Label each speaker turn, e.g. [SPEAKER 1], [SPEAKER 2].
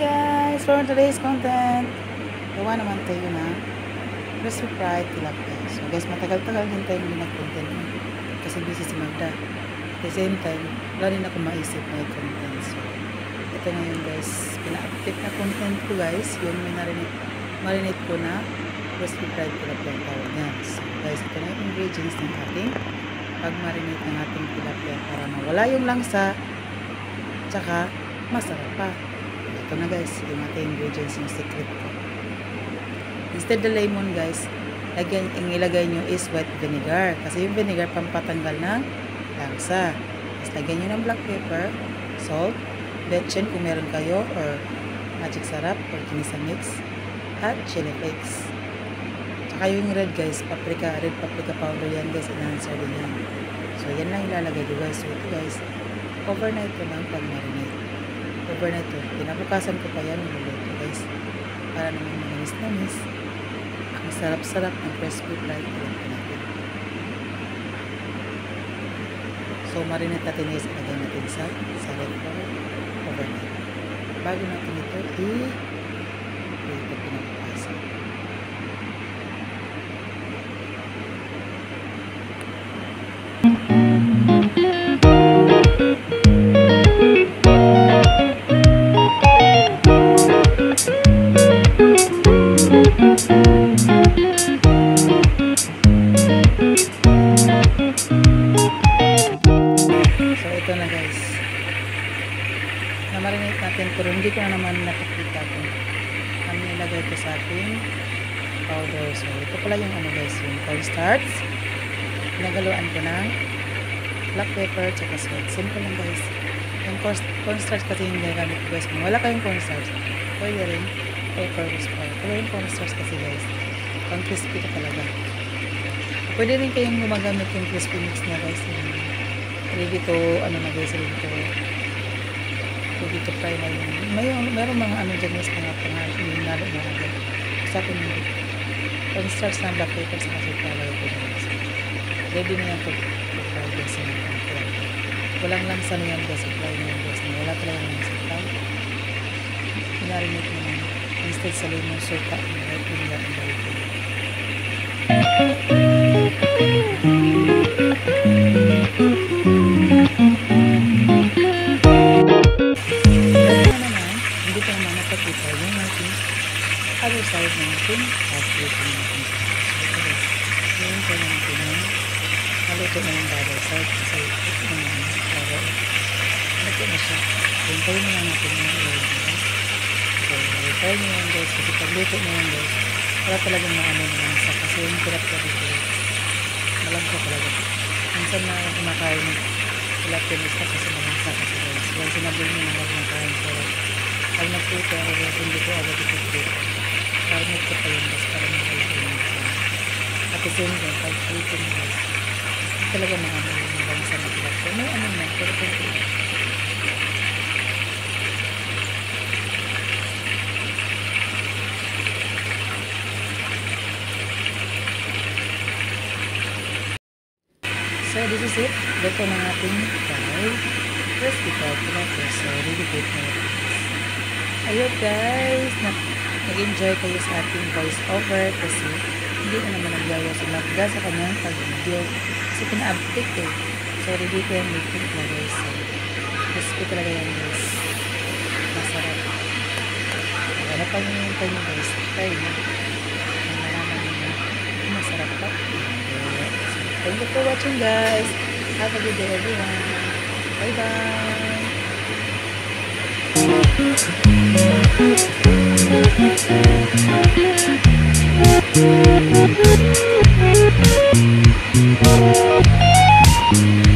[SPEAKER 1] guys! For today's content, gawa naman tayo na crispy fried tilapia. So guys, matagal-tagal din tayo hindi nag-content kasi busy si Magda. At the same time, wala din ako maisip na content. So ito ngayon guys, pina-update na content ko guys, yung may marinate ko na crispy fried tilapia ang tawag niya. So guys, ito na yung ingredients ng ating pag-marinate ng ating tilapia para mawala yung langsa tsaka masarap pa. Ito na guys, yung ating ingredients, yung secret ko. Instead the lemon guys, ang ilagay nyo is white vinegar. Kasi yung vinegar pampatanggal ng langsa. Tapos lagyan nyo ng black pepper, salt, betchin kung meron kayo, or magic sarap, or kinisa mix, at chili flakes. Tsaka yung red guys, red paprika powder yan guys, enhancer din yan. So yan lang ilalagay nyo guys. So ito guys, overnight ko lang pag-marinate. Overnight to. Pinabukasan ko pa yan niluluto guys. Para naman manamis-namis. Ang sarap-sarap ng crispy fried tilapia natin. So marinate natin guys. Ilagay natin sa red flour overnight. Bago natin ito pinabukasan. Na-marinate natin pero hindi ko na naman nakikita kung ano nilagay ko sa ating powder. So ito pala yung ano guys, yung cornstarch. Pinagaluan ko ng black pepper tsaka salt. Simple lang guys. Yung cornstarch kasi yung gagamit ko guys. Kung wala kayong cornstarch, pwede rin pepper or spoil. Pero yung cornstarch kasi guys, pang crispy ka talaga. Pwede rin kayong gumagamit yung crispy mix na guys. Ready to, ano na guys, ready to fry na yun. Mayroong mga ano dyan guys, mga hinalo na agad. Sa akin yung cornstarch na black pepper sa kasi pala ito guys. Ready na yan to fry guys. Walang langsa na yan guys, fry na yan guys. Wala talaga ng fry. Pinarinate mo na instead sa lemon sopa ang right vinegar ang gawin ko. Other side natin, halutin natin. Ngayon ko natin yung halutin na yung other side kasi ito na yung halutin na siya. Hintayin na natin yung ilagay nila. So, hintayin nyo yan guys kasi pagluto na yan guys, wala talagang maano na langsa kasi yung tilapia dito malangsa talaga. Minsan na kumakain ng tilapia guys kasi malangsa kasi guys. Kaya sinabi nyo na huwag makain pero pag nagputo ako guys, hindi ko agad ito para nagpo pa yung guys, para makalaki yung guys. At the same time, pag ulitin guys, talaga maano yung bangsa na tilapia. May ano na, pero kung so this is it. Dito na ating crispy fried tilapia. So ready to eat na ito. Ayun guys, nag-enjoy kayo sa ating voice over kasi hindi na naman nagyawa si Magda sa kanyang pag-video kasi pina-update eh. So ready ko yung making na guys. So crispy talaga yan guys. Masarap. Ano pa yung hintay nyo guys? Try na. Ang nalaman nyo masarap pa. Thank you for watching guys. Have a good day everyone. Bye bye. Thank you.